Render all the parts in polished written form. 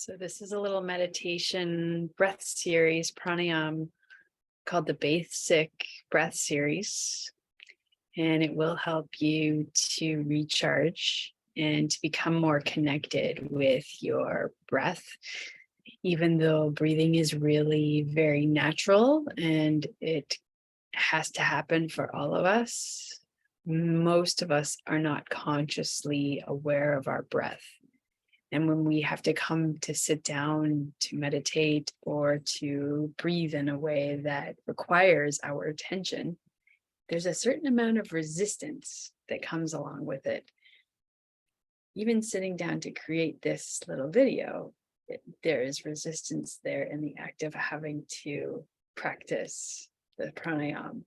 So this is a little meditation breath series, pranayama, called the Basic Breath Series. And it will help you to recharge and to become more connected with your breath, even though breathing is really very natural and it has to happen for all of us. Most of us are not consciously aware of our breath. And when we have to come to sit down to meditate or to breathe in a way that requires our attention, there's a certain amount of resistance that comes along with it. Even sitting down to create this little video, there is resistance there in the act of having to practice the pranayama.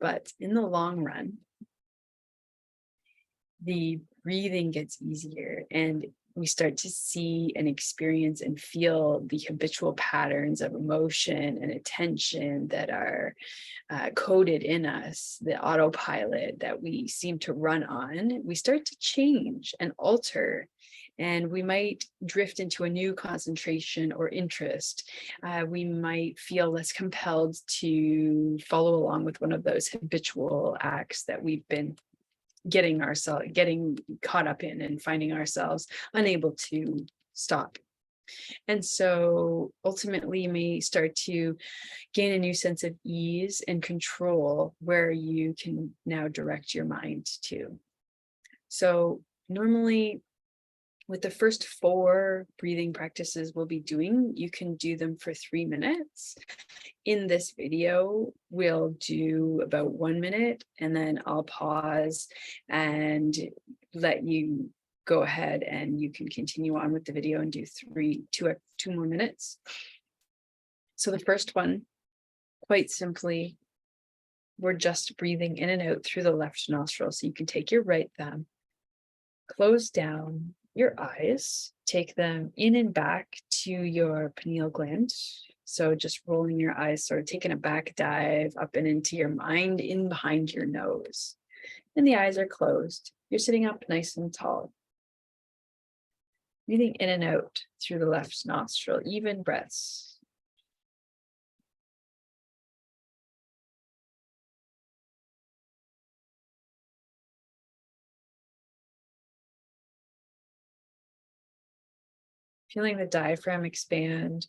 But in the long run, the breathing gets easier and we start to see and experience and feel the habitual patterns of emotion and attention that are coded in us, the autopilot that we seem to run on. We start to change and alter, and we might drift into a new concentration or interest. We might feel less compelled to follow along with one of those habitual acts that we've been getting caught up in and finding ourselves unable to stop. And so ultimately you may start to gain a new sense of ease and control where you can now direct your mind to. So normally with the first 4 breathing practices we'll be doing, you can do them for 3 minutes. In this video, we'll do about 1 minute, and then I'll pause and let you go ahead and you can continue on with the video and do 2 more minutes. So the first one, quite simply, we're just breathing in and out through the left nostril. So you can take your right thumb, close down your eyes, take them in and back to your pineal gland. So just rolling your eyes, sort of taking a back dive up and into your mind, in behind your nose. And the eyes are closed. You're sitting up nice and tall. Breathing in and out through the left nostril, even breaths. Feeling the diaphragm expand.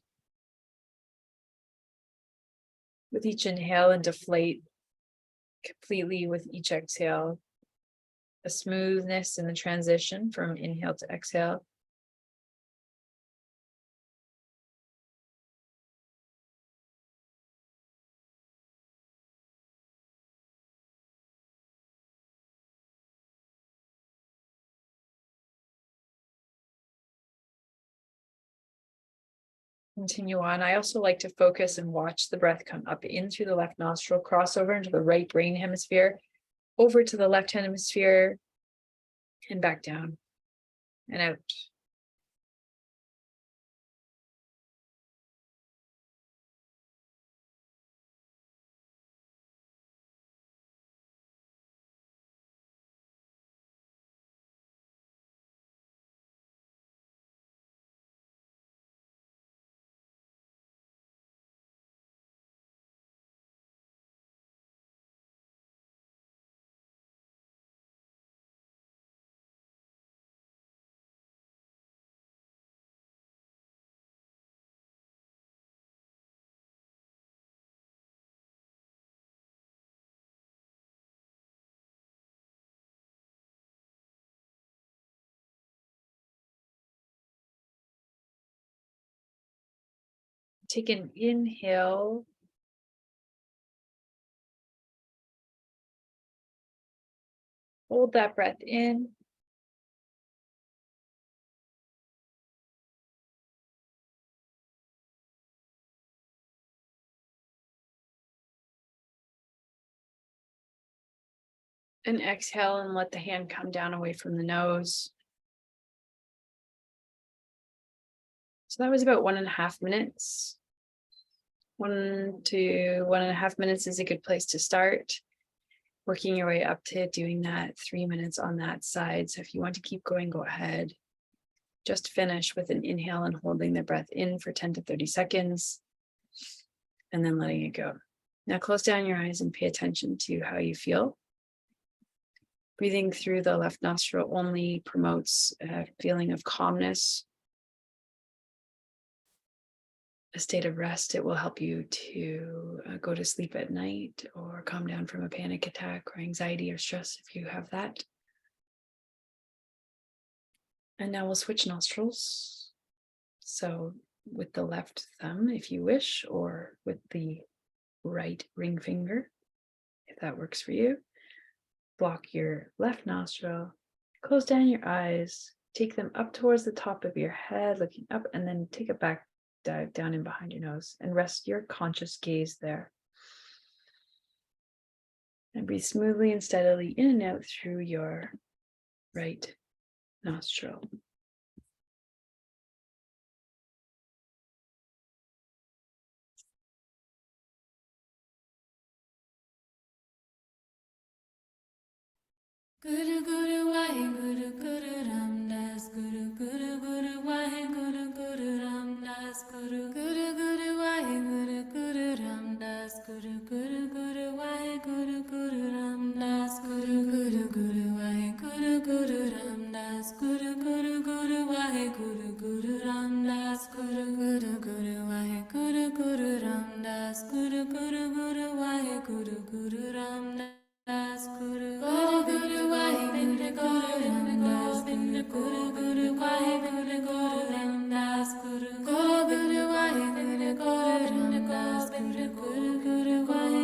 With each inhale, and deflate completely with each exhale. A smoothness in the transition from inhale to exhale. Continue on. I also like to focus and watch the breath come up in through the left nostril, cross over into the right brain hemisphere, over to the left hemisphere, and back down and out. Take an inhale. Hold that breath in. And exhale and let the hand come down away from the nose. So that was about 1.5 minutes. 1 to 1.5 minutes is a good place to start. Working your way up to doing that 3 minutes on that side. So if you want to keep going, go ahead. just finish with an inhale and holding the breath in for 10 to 30 seconds, and then letting it go. Now close down your eyes and pay attention to how you feel. Breathing through the left nostril only promotes a feeling of calmness, a state of rest. It will help you to go to sleep at night or calm down from a panic attack or anxiety or stress if you have that. And now we'll switch nostrils. So with the left thumb, if you wish, or with the right ring finger, if that works for you. Block your left nostril, close down your eyes, take them up towards the top of your head, looking up, and then take a back dive down in behind your nose and rest your conscious gaze there. And breathe smoothly and steadily in and out through your right nostril. Guru Guru Vaheguru Guru Ram Das Guru Guru Guru Vaheguru Guru Ram Das Guru Guru Guru Vaheguru Guru Ram Das Guru Guru Guru Vaheguru Guru Ram Das Guru Guru Guru Vaheguru Guru Ram Das Guru Guru Guru Vaheguru Guru Ram Das Guru Guru Guru Vaheguru Guru Ram Das Guru Guru Guru Vaheguru Guru Ram Das Guru Guru Guru Vaheguru Guru Ram Das Guru Guru Guru Vaheguru Guru Ram Das Guru Guru Guru Vaheguru Guru Ram Das Guru Guru Guru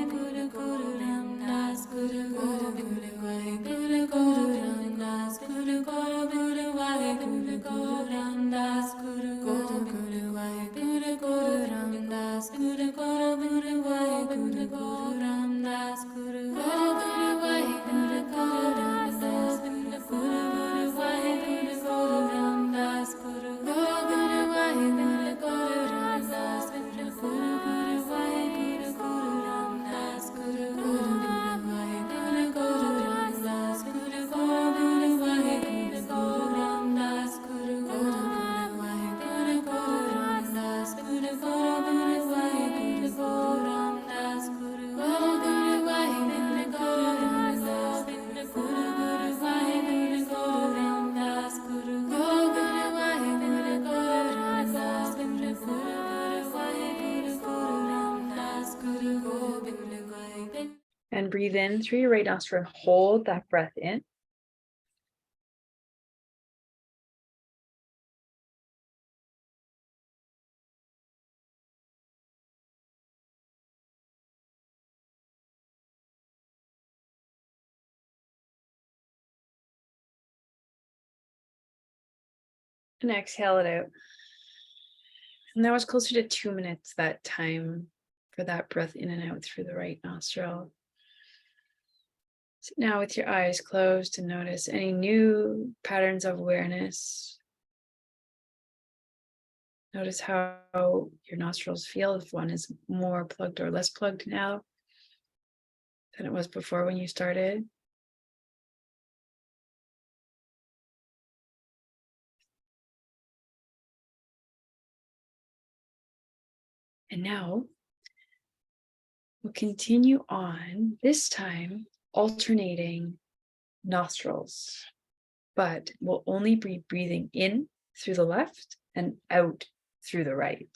Vaheguru Guru Ram Das Guru Guru Guru Vaheguru Guru Ram Das Guru Guru Guru Vaheguru Guru Ram Das Guru Guru Guru Vaheguru Guru Ram Das Guru Guru Guru Vaheguru Guru Ram Das Guru And breathe in through your right nostril and hold that breath in. And exhale it out. And that was closer to 2 minutes that time for that breath in and out through the right nostril. So now with your eyes closed, to notice any new patterns of awareness. Notice how your nostrils feel, if one is more plugged or less plugged now than it was before when you started. And now we'll continue on, this time alternating nostrils, but we'll only be breathing in through the left and out through the right.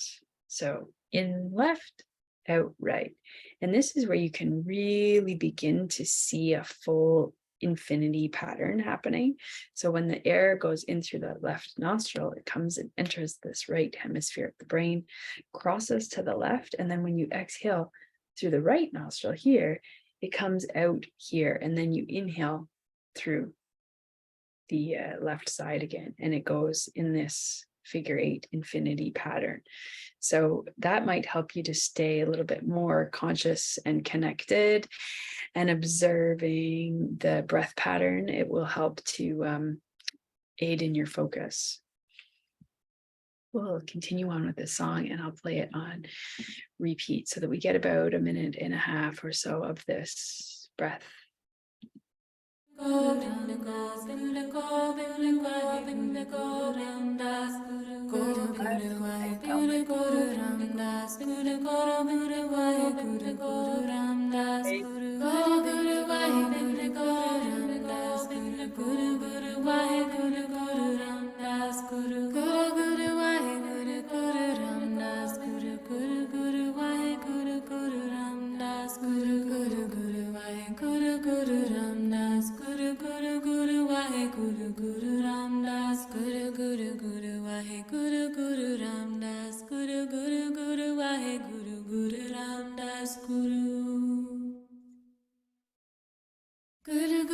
So in left, out right. And this is where you can really begin to see a full infinity pattern happening. So when the air goes in through the left nostril, it comes and enters this right hemisphere of the brain, crosses to the left. And then when you exhale through the right nostril here, it comes out here. And then you inhale through the left side again, and it goes in this figure 8 infinity pattern. So that might help you to stay a little bit more conscious and connected and observing the breath pattern. It will help to aid in your focus. We'll continue on with this song, and I'll play it on repeat so that we get about 1.5 minutes or so of this breath. Go, Guru Guru Ramdas Guru Guru Guru Waheguru Guru Ramdas Guru Guru Guru Waheguru Guru Ramdas Guru Guru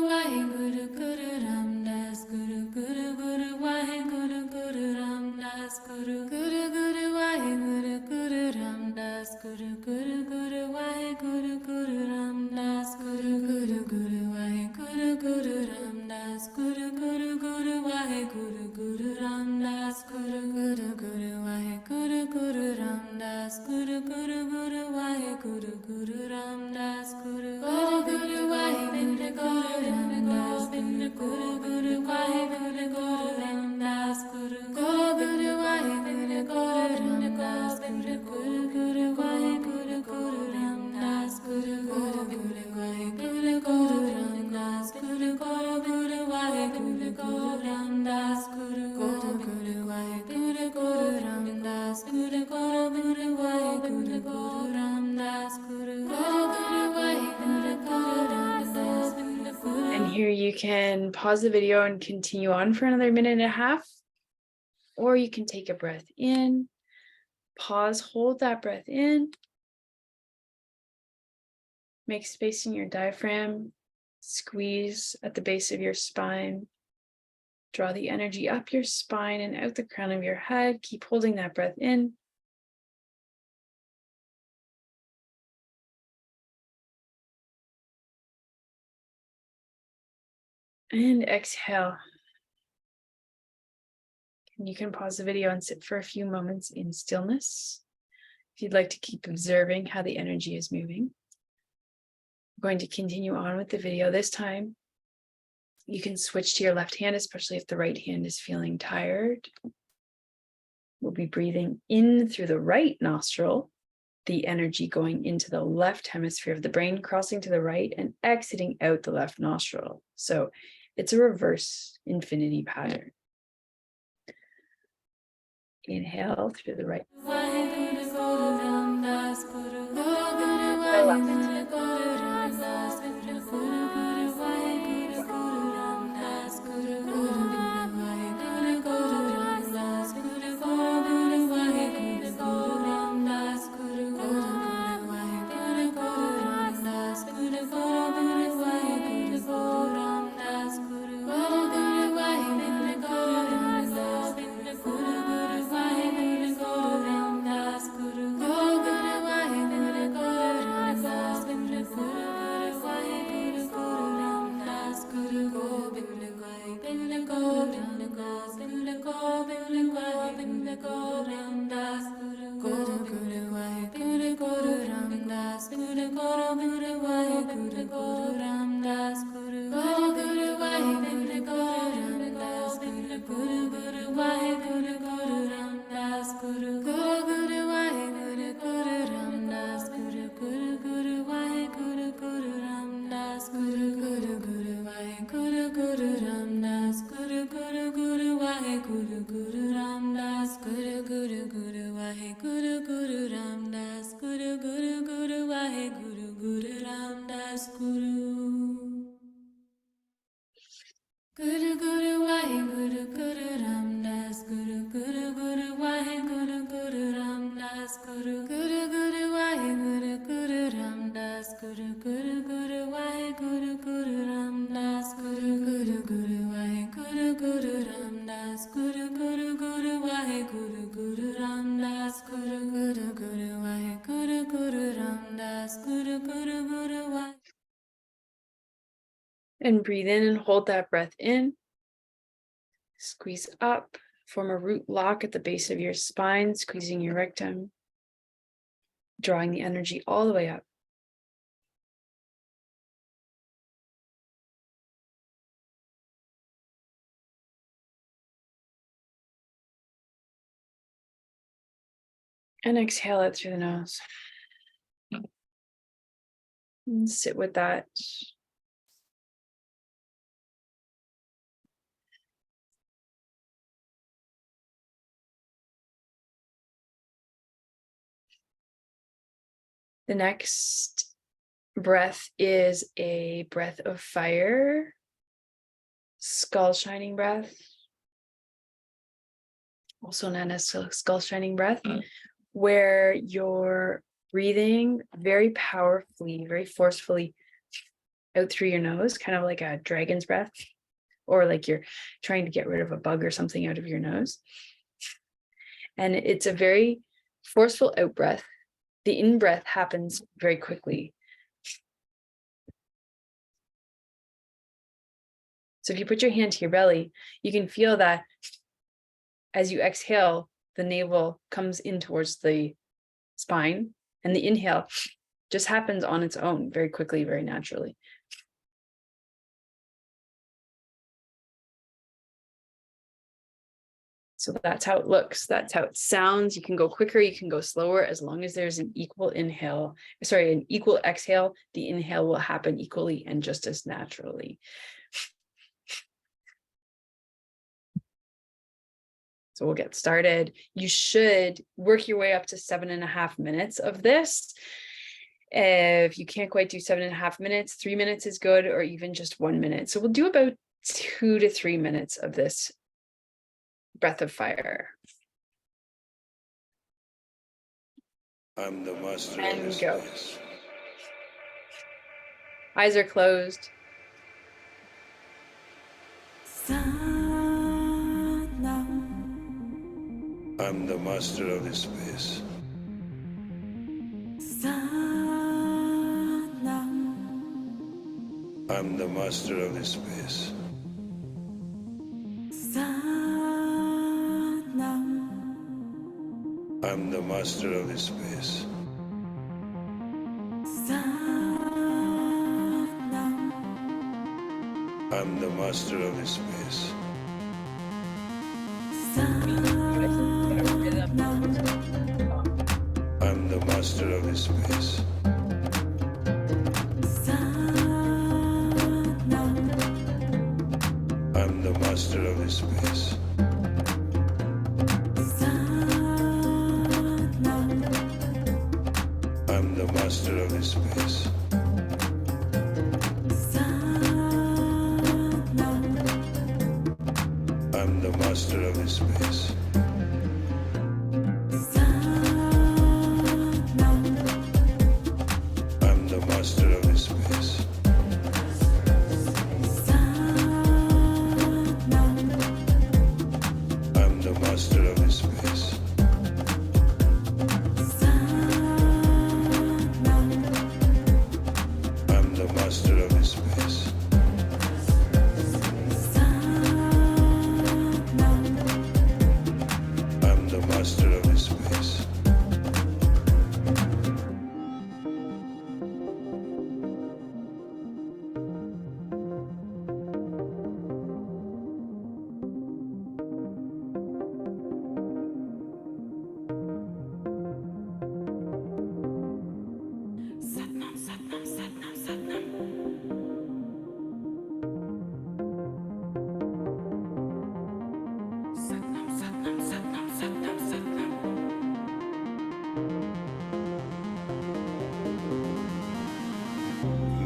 Waheguru Guru Ramdas Guru Guru Guru Waheguru Guru Ramdas Guru Guru Guru Waheguru Guru Ramdas Guru Guru Guru Waheguru Guru Ramdas Guru Guru Guru Waheguru Guru Ramdas Guru Guru Guru Waheguru Guru Ramdas Guru Guru Guru Waheguru Guru Ramdas Guru Guru Guru Waheguru Guru Ramdas Guru Guru Guru Waheguru Guru Ramdas Guru Guru Guru Waheguru Guru Ramdas Guru Guru Guru Waheguru Guru Ramdas Guru Guru Guru Waheguru Guru Ramdas Guru Guru Guru Waheguru Guru Ramdas Guru Guru Guru Waheguru Guru Ramdas Guru Guru Guru Waheguru Guru Ramdas Guru Guru Guru Waheguru Guru Ramdas Guru Guru Guru Waheguru Guru Ramdas Guru Guru. And here you can pause the video and continue on for another minute and a half, or you can take a breath in, pause, hold that breath in, make space in your diaphragm, squeeze at the base of your spine, draw the energy up your spine and out the crown of your head. Keep holding that breath in. And exhale. And you can pause the video and sit for a few moments in stillness if you'd like to keep observing how the energy is moving. I'm going to continue on with the video. This time, you can switch to your left hand, especially if the right hand is feeling tired. We'll be breathing in through the right nostril, the energy going into the left hemisphere of the brain, crossing to the right and exiting out the left nostril. So it's a reverse infinity pattern. Inhale through the right. And breathe in and hold that breath in. Squeeze up, form a root lock at the base of your spine, squeezing your rectum, drawing the energy all the way up. And exhale it through the nose. And sit with that. The next breath is a breath of fire. skull shining breath, also known as skull shining breath, where you're breathing very powerfully, very forcefully out through your nose, kind of like a dragon's breath, or like you're trying to get rid of a bug or something out of your nose. And it's a very forceful out breath. The in breath happens very quickly. So if you put your hand to your belly, you can feel that as you exhale, the navel comes in towards the spine, and the inhale just happens on its own very quickly, very naturally. So that's how it looks. That's how it sounds. You can go quicker, you can go slower, as long as there's an equal exhale, the inhale will happen equally and just as naturally. So we'll get started. You should work your way up to 7.5 minutes of this. If you can't quite do 7.5 minutes, 3 minutes is good, or even just 1 minute. So we'll do about 2 to 3 minutes of this breath of fire. I'm the master of And this go. place. Eyes are closed. I'm the master of this space. I'm the master of this space. I'm the master of this space. I'm the master of this space. I'm the master of this space. I'm the master of this space. I'm the master of this space. I'm the master of this space. I'm the master of this space. I'm the master of this space. I'm the master of this space. I'm the master of this space.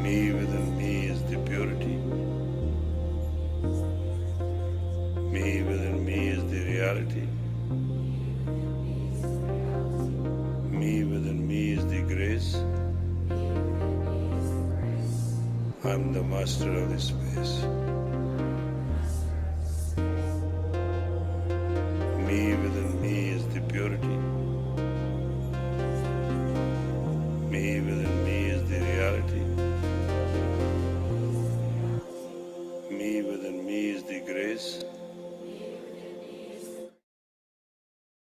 Me within me is the purity. Me within me is the reality. Me within me is the grace. I'm the master of this space. Me within me is the purity. Me within me is the reality. Me within me is the grace.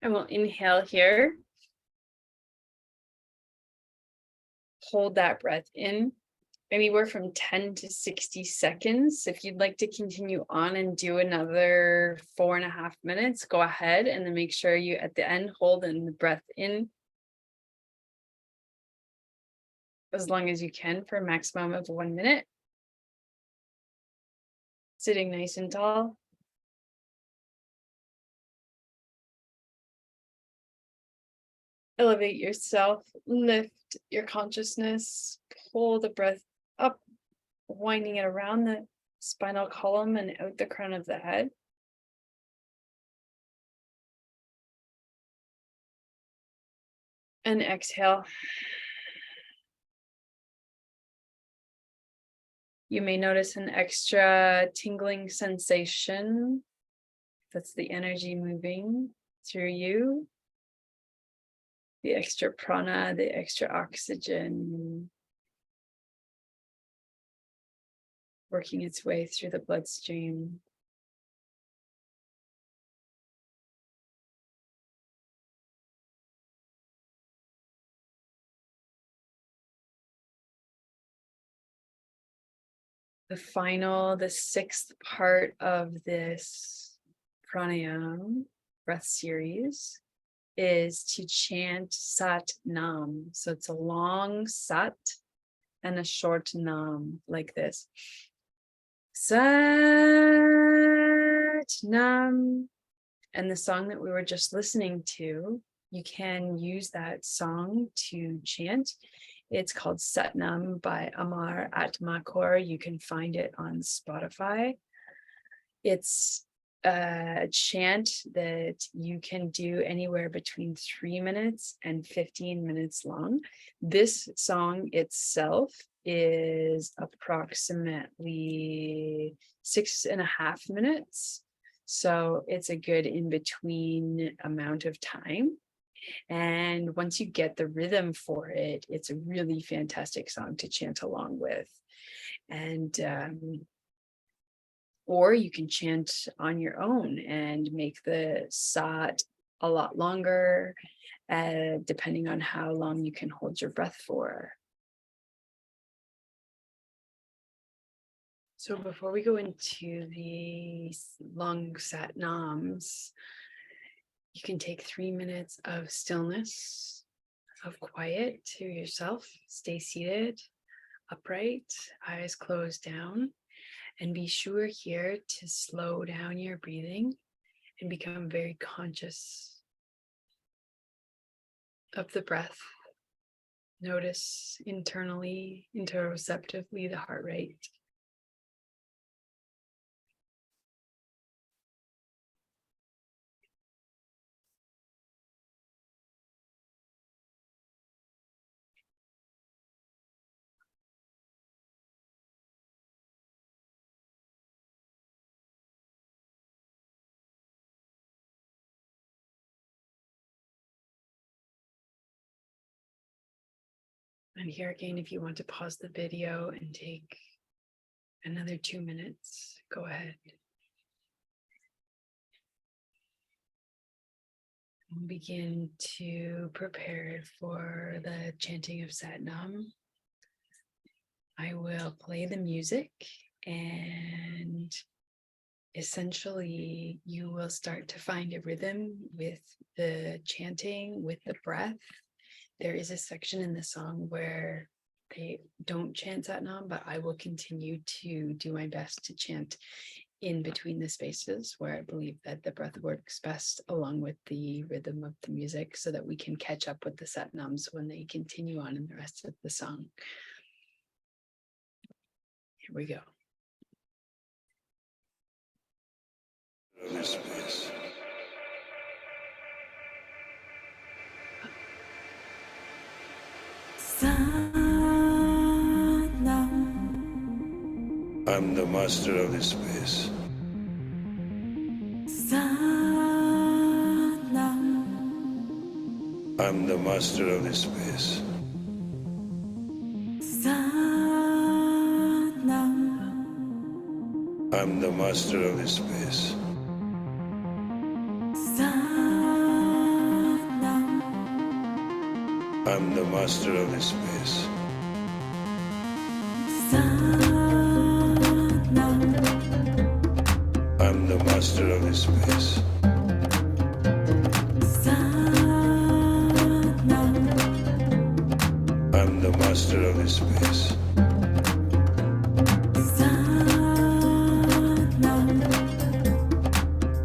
And we'll inhale here. Hold that breath in, anywhere from 10 to 60 seconds. If you'd like to continue on and do another 4.5 minutes, go ahead, and then make sure you at the end hold in the breath in as long as you can for a maximum of 1 minute. Sitting nice and tall. Elevate yourself, lift your consciousness, pull the breath up, winding it around the spinal column and out the crown of the head. And exhale. You may notice an extra tingling sensation. That's the energy moving through you. The extra prana, the extra oxygen working its way through the bloodstream. The sixth part of this pranayama breath series is to chant Sat Nam. So it's a long Sat and a short Nam, like this. Sat Nam. And the song that we were just listening to, you can use that song to chant. It's called Satnam by Amar Atmakor. You can find it on Spotify. It's a chant that you can do anywhere between 3 minutes and 15 minutes long. This song itself is approximately 6.5 minutes. So it's a good in-between amount of time. And once you get the rhythm for it, it's a really fantastic song to chant along with. And or you can chant on your own and make the sat a lot longer, depending on how long you can hold your breath for. So before we go into the long sat nams, you can take 3 minutes of stillness, of quiet to yourself. Stay seated, upright, eyes closed down, and be sure here to slow down your breathing and become very conscious of the breath. Notice internally, interoceptively, the heart rate. And here again, if you want to pause the video and take another 2 minutes, go ahead. We'll begin to prepare for the chanting of Satnam. I will play the music, and essentially you will start to find a rhythm with the chanting, with the breath. There is a section in the song where they don't chant Satnam, but I will continue to do my best to chant in between the spaces where I believe that the breath works best along with the rhythm of the music, so that we can catch up with the Satnams when they continue on in the rest of the song. Here we go. This space. I'm the master of this space. I'm the master of this space. I'm the master of this space. I'm the master of this space. I'm the master of this space. I'm the master of this space.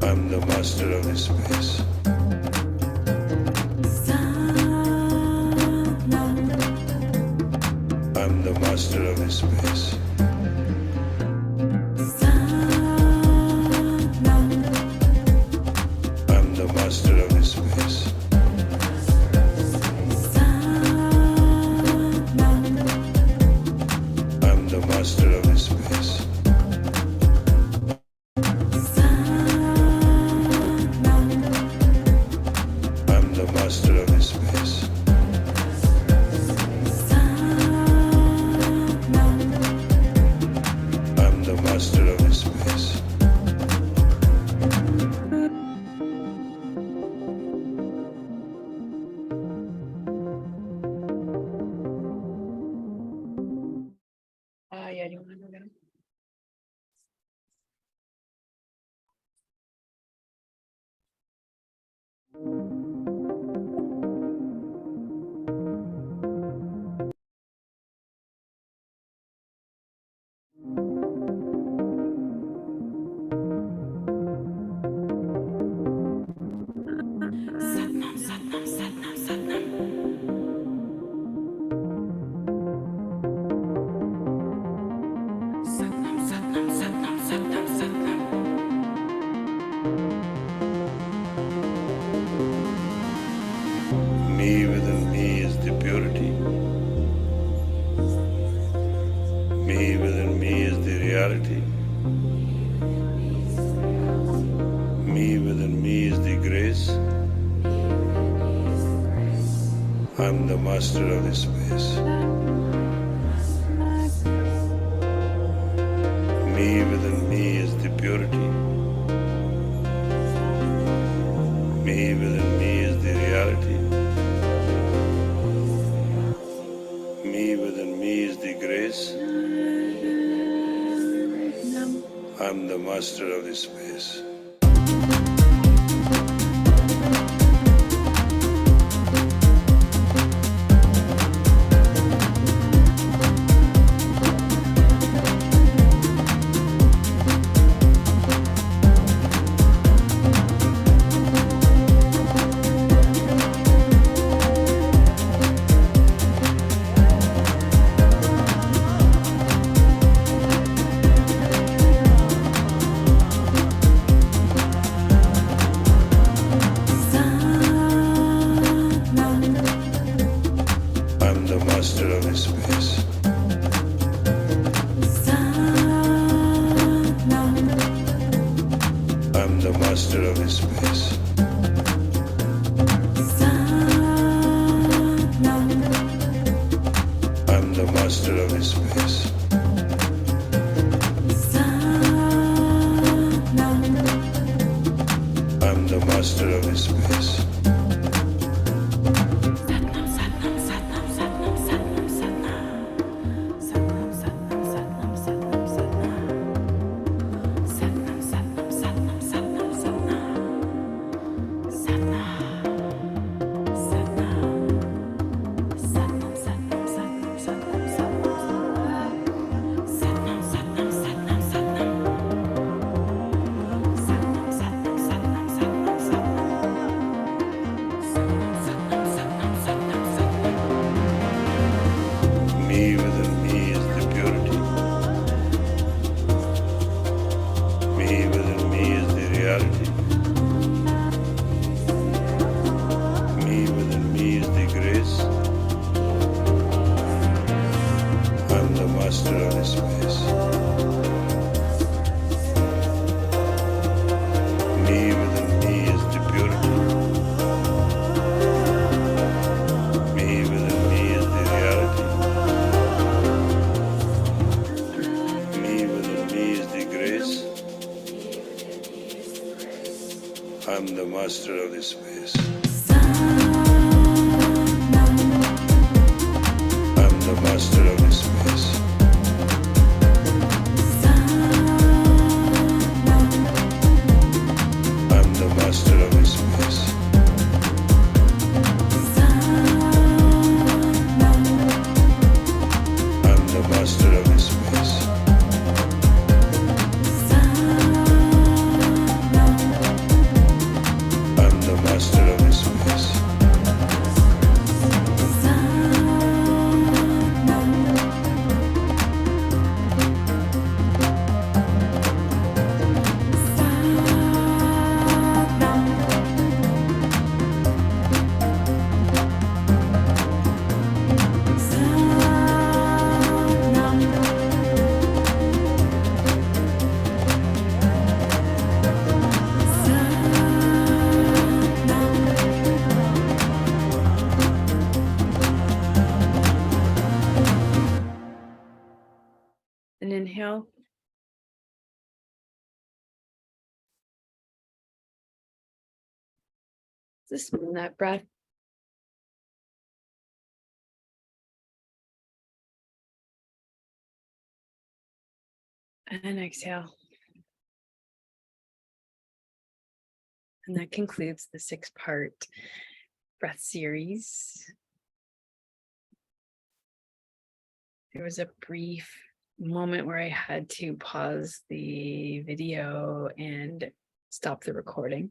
I'm the master of this space. I'm the master of this space. I'm the master of this space. Me within me is the purity. Me within me is the reality. Me within me is the grace. I'm the master of this space. I'm the master of this space. I'm the master of this space. I'm the master of this space. I'm the master of this space. Me within me is the purity. Me within me is the reality. Me within me is the grace. I'm the master of this space. Me within me is the purity. Me within me is the reality. Me within me is the grace. I'm the master of this space. I'm the master of this space. I'm the master of this space. I'm the master of this space. I'm the master of this space. And inhale. Just in that breath. And exhale. And that concludes the 6-part breath series. There was a brief moment where I had to pause the video and stop the recording.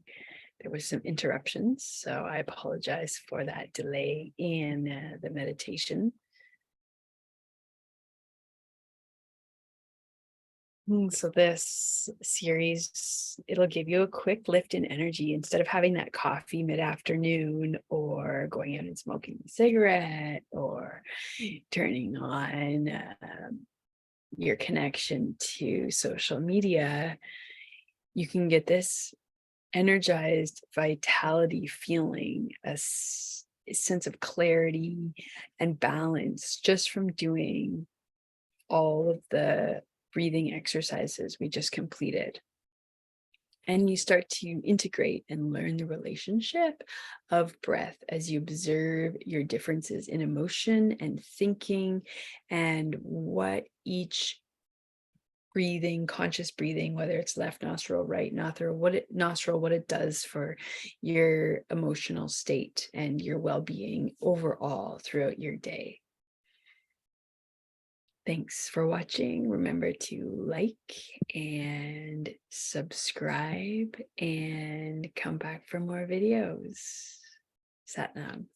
There was some interruptions, so I apologize for that delay in the meditation. So this series, it'll give you a quick lift in energy instead of having that coffee mid-afternoon or going out and smoking a cigarette or turning on your connection to social media. You can get this energized vitality feeling, a sense of clarity and balance just from doing all of the breathing exercises we just completed. And you start to integrate and learn the relationship of breath as you observe your differences in emotion and thinking, and what each breathing, conscious breathing, whether it's left nostril, right nostril, what it does for your emotional state and your well-being overall throughout your day. Thanks for watching. Remember to like and subscribe and come back for more videos. Satnam.